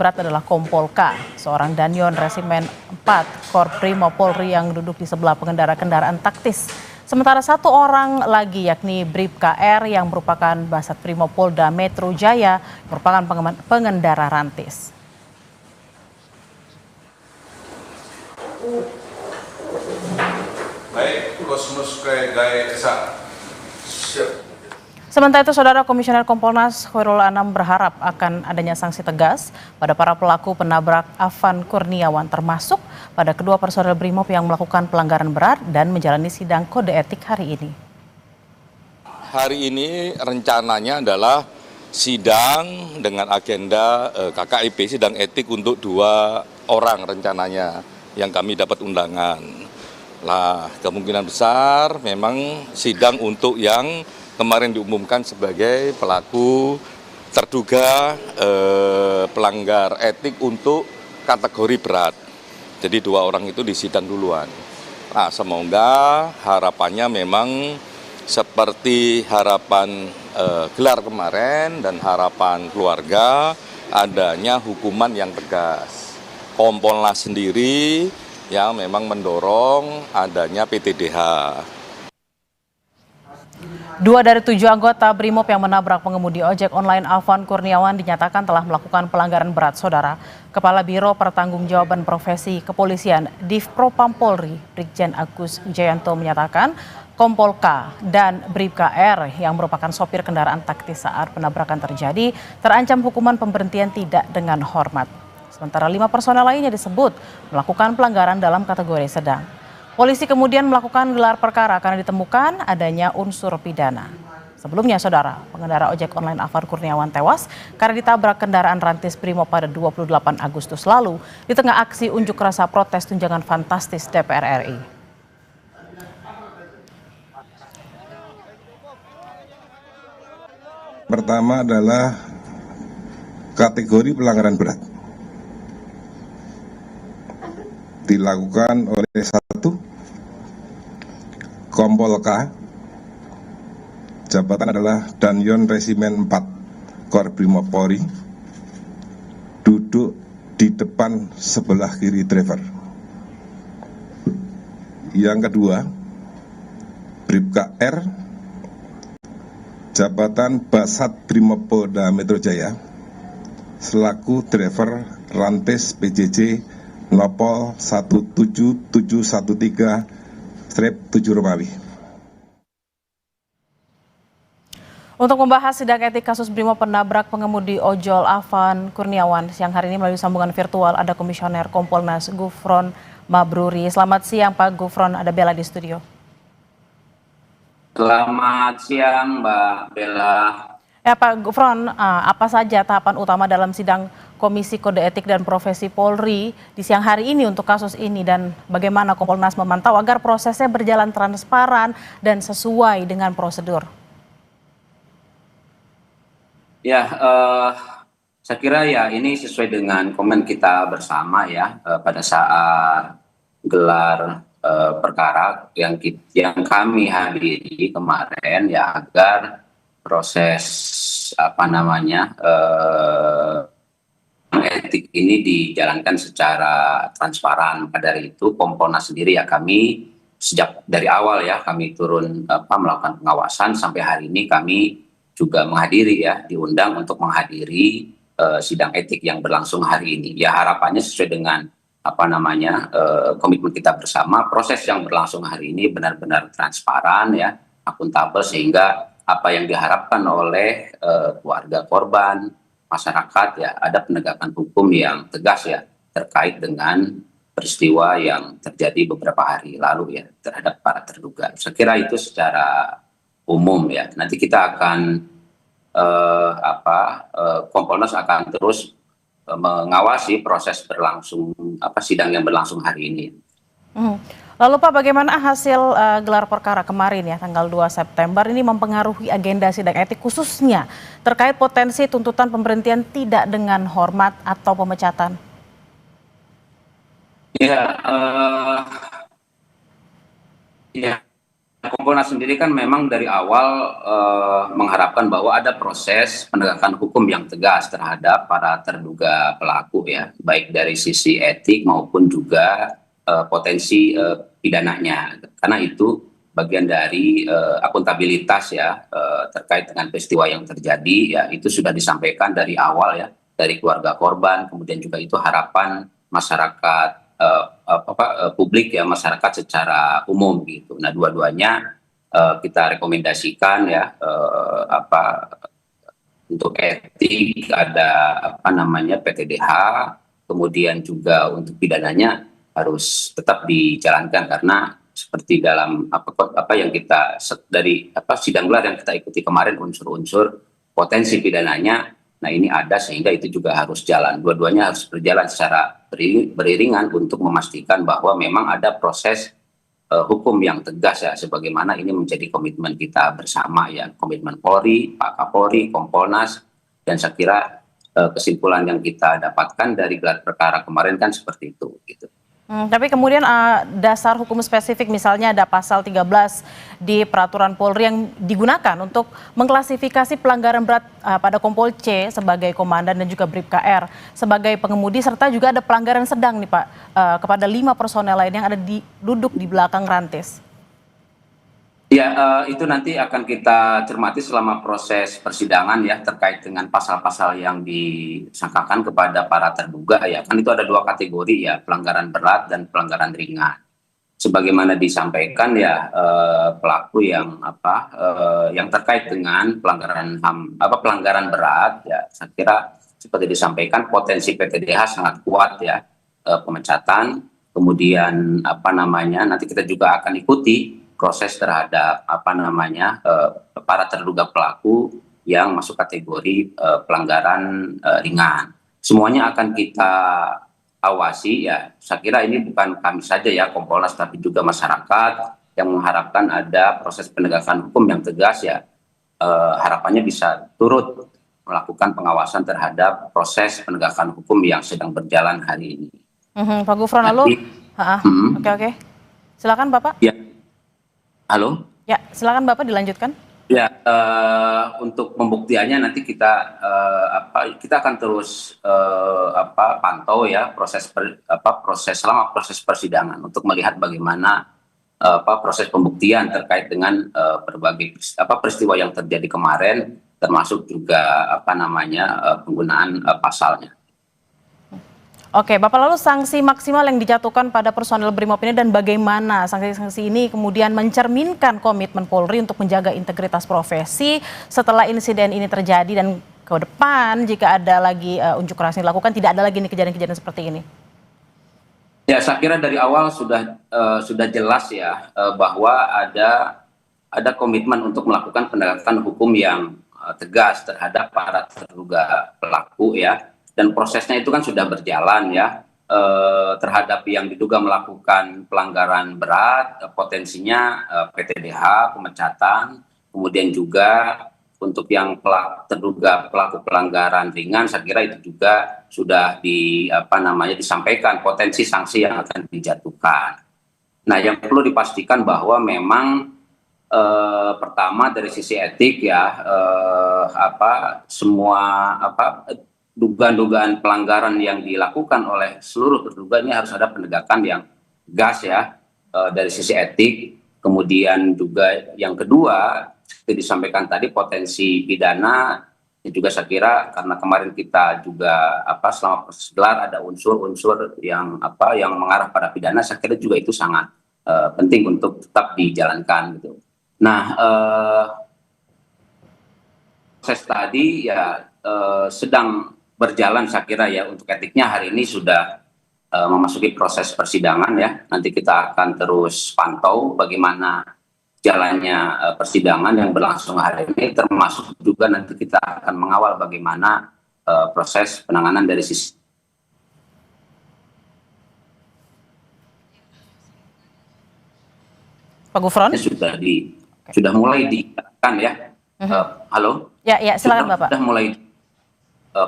berat adalah Kompol K, seorang danyon Resimen 4 Korprimo Polri yang duduk di sebelah pengendara kendaraan taktis. Sementara satu orang lagi yakni Bribka R yang merupakan Basat Primo Polda Metro Jaya merupakan pengendara rantis. Baik, Kosmos Gaya Esa. Sementara itu, Saudara Komisioner Kompolnas Khairul Anam berharap akan adanya sanksi tegas pada para pelaku penabrak Afan Kurniawan, termasuk pada kedua personel Brimob yang melakukan pelanggaran berat dan menjalani sidang kode etik hari ini. Hari ini rencananya adalah sidang dengan agenda KKIP, sidang etik untuk 2 orang rencananya yang kami dapat undangan. Lah, kemungkinan besar memang sidang untuk yang kemarin diumumkan sebagai pelaku terduga pelanggar etik untuk kategori berat. Jadi 2 orang itu disidang duluan. Nah, semoga harapannya memang seperti harapan gelar kemarin dan harapan keluarga adanya hukuman yang tegas. Kompolnas sendiri yang memang mendorong adanya PTDH. 2 dari 7 anggota Brimob yang menabrak pengemudi ojek online Afan Kurniawan dinyatakan telah melakukan pelanggaran berat, Saudara. Kepala Biro Pertanggungjawaban Profesi Kepolisian Divpropam Polri, Brigjen Agus Wijayanto menyatakan Kompol K dan Bribka R yang merupakan sopir kendaraan taktis saat penabrakan terjadi terancam hukuman pemberhentian tidak dengan hormat. Sementara 5 personel lainnya disebut melakukan pelanggaran dalam kategori sedang. Polisi kemudian melakukan gelar perkara karena ditemukan adanya unsur pidana. Sebelumnya, Saudara, pengendara ojek online Afan Kurniawan tewas karena ditabrak kendaraan rantis Brimob pada 28 Agustus lalu di tengah aksi unjuk rasa protes tunjangan fantastis DPR RI. Pertama adalah kategori pelanggaran berat. Dilakukan oleh 1 Kompol K, jabatan adalah Danyon Resimen 4 Korprimo Polri, duduk di depan sebelah kiri driver. Yang kedua, Bribka R, jabatan Basat Primo Polda Metro Jaya, selaku driver rantis PJJ Nopol 17713-7 Romawi. Untuk membahas sidang etik kasus Brimob penabrak pengemudi ojol Afan Kurniawan, siang hari ini melalui sambungan virtual ada Komisioner Kompolnas Gufron Mabruri. Selamat siang Pak Gufron, ada Bella di studio. Selamat siang Mbak Bella. Ya Pak Gufron, apa saja tahapan utama dalam sidang Komisi Kode Etik dan Profesi Polri di siang hari ini untuk kasus ini dan bagaimana Kompolnas memantau agar prosesnya berjalan transparan dan sesuai dengan prosedur? Ya, saya kira ya ini sesuai dengan komen kita bersama ya pada saat gelar perkara yang kami hadiri kemarin ya agar proses etik ini dijalankan secara transparan. Maka dari itu Kompolnas sendiri ya kami sejak dari awal ya kami turun melakukan pengawasan sampai hari ini kami juga menghadiri ya diundang untuk menghadiri sidang etik yang berlangsung hari ini. Ya harapannya sesuai dengan komitmen kita bersama, proses yang berlangsung hari ini benar-benar transparan ya, akuntabel sehingga apa yang diharapkan oleh keluarga korban, masyarakat ya ada penegakan hukum yang tegas ya terkait dengan peristiwa yang terjadi beberapa hari lalu ya terhadap para terduga. Saya kira itu secara umum ya. Nanti kita akan Kompolnas akan terus mengawasi proses berlangsung sidang yang berlangsung hari ini. Lalu Pak, bagaimana hasil gelar perkara kemarin ya tanggal 2 September ini mempengaruhi agenda sidang etik khususnya terkait potensi tuntutan pemberhentian tidak dengan hormat atau pemecatan? Ya, Kompolnas sendiri kan memang dari awal mengharapkan bahwa ada proses penegakan hukum yang tegas terhadap para terduga pelaku ya, baik dari sisi etik maupun juga potensi pidananya. Karena itu bagian dari akuntabilitas ya terkait dengan peristiwa yang terjadi ya, itu sudah disampaikan dari awal ya, dari keluarga korban, kemudian juga itu harapan masyarakat publik ya, masyarakat secara umum gitu. Nah, dua-duanya kita rekomendasikan ya untuk etik ada PTDH, kemudian juga untuk pidananya harus tetap dijalankan karena seperti dalam apa yang kita dari sidang gelar yang kita ikuti kemarin, unsur-unsur potensi pidananya. Nah, ini ada sehingga itu juga harus jalan. Dua-duanya harus berjalan secara beriringan untuk memastikan bahwa memang ada proses hukum yang tegas ya, sebagaimana ini menjadi komitmen kita bersama ya, komitmen Polri, Pak Kapolri, Kompolnas, dan saya kira kesimpulan yang kita dapatkan dari gelar perkara kemarin kan seperti itu gitu. Tapi kemudian dasar hukum spesifik misalnya ada pasal 13 di peraturan Polri yang digunakan untuk mengklasifikasi pelanggaran berat pada Kompol C sebagai komandan dan juga Brib KR sebagai pengemudi, serta juga ada pelanggaran sedang nih Pak kepada 5 personel lain yang ada duduk di belakang rantis. Ya, itu nanti akan kita cermati selama proses persidangan ya, terkait dengan pasal-pasal yang disangkakan kepada para terduga ya. Kan itu ada 2 kategori ya, pelanggaran berat dan pelanggaran ringan. Sebagaimana disampaikan ya, pelaku yang yang terkait dengan pelanggaran HAM, pelanggaran berat ya, saya kira seperti disampaikan potensi PTDH sangat kuat ya, pemecatan, kemudian nanti kita juga akan ikuti proses terhadap para terduga pelaku yang masuk kategori pelanggaran ringan. Semuanya akan kita awasi ya. Saya kira ini bukan kami saja ya, Kompolnas, tapi juga masyarakat yang mengharapkan ada proses penegakan hukum yang tegas ya. Harapannya bisa turut melakukan pengawasan terhadap proses penegakan hukum yang sedang berjalan hari ini. Pak Gufron, lalu oke. Silakan Bapak. Ya. Halo? Ya, silakan Bapak dilanjutkan. Ya, untuk pembuktiannya nanti kita akan terus pantau ya proses selama proses persidangan untuk melihat bagaimana proses pembuktian terkait dengan berbagai peristiwa yang terjadi kemarin, termasuk juga penggunaan pasalnya. Oke, Bapak, lalu sanksi maksimal yang dijatuhkan pada personel Brimob ini dan bagaimana sanksi-sanksi ini kemudian mencerminkan komitmen Polri untuk menjaga integritas profesi setelah insiden ini terjadi dan ke depan jika ada lagi unjuk rasa yang dilakukan, tidak ada lagi nih kejadian-kejadian seperti ini? Ya, saya kira dari awal sudah jelas ya bahwa ada komitmen untuk melakukan penegakan hukum yang tegas terhadap para terduga pelaku ya. Dan prosesnya itu kan sudah berjalan ya, terhadap yang diduga melakukan pelanggaran berat, potensinya PTDH, pemecatan, kemudian juga untuk yang terduga pelaku pelanggaran ringan, saya kira itu juga sudah disampaikan potensi sanksi yang akan dijatuhkan. Nah, yang perlu dipastikan bahwa memang pertama dari sisi etik ya, semua dugaan-dugaan pelanggaran yang dilakukan oleh seluruh terduga ini harus ada penegakan yang tegas ya dari sisi etik. Kemudian juga yang kedua seperti disampaikan tadi potensi pidana juga saya kira karena kemarin kita juga selama proses gelar ada unsur-unsur yang mengarah pada pidana, saya kira juga itu sangat penting untuk tetap dijalankan gitu. Nah, proses tadi ya sedang berjalan saya kira ya, untuk etiknya hari ini sudah memasuki proses persidangan ya. Nanti kita akan terus pantau bagaimana jalannya persidangan yang berlangsung hari ini, termasuk juga nanti kita akan mengawal bagaimana proses penanganan dari sisi Pak Gufron? Sudah mulai dilakukan ya. Halo? Ya, silakan Bapak. Sudah mulai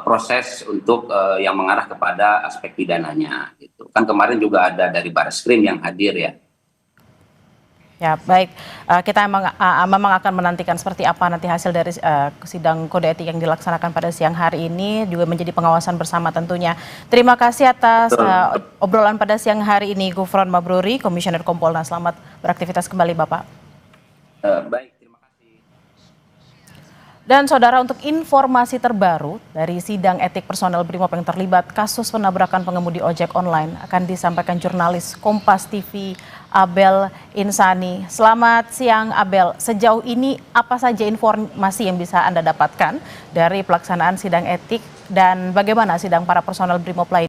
proses untuk yang mengarah kepada aspek pidananya gitu. Kan kemarin juga ada dari Barreskrim yang hadir ya. Ya, baik. Kita memang akan menantikan seperti apa nanti hasil dari sidang kode etik yang dilaksanakan pada siang hari ini, juga menjadi pengawasan bersama tentunya. Terima kasih atas obrolan pada siang hari ini, Gufron Mabruri, Komisioner Kompolnas. Selamat beraktivitas kembali, Bapak. Baik, terima kasih. Dan saudara, untuk informasi terbaru dari sidang etik personel Brimob yang terlibat kasus penabrakan pengemudi ojek online akan disampaikan jurnalis Kompas TV Abel Insani. Selamat siang Abel, sejauh ini apa saja informasi yang bisa Anda dapatkan dari pelaksanaan sidang etik dan bagaimana sidang para personel Brimob lain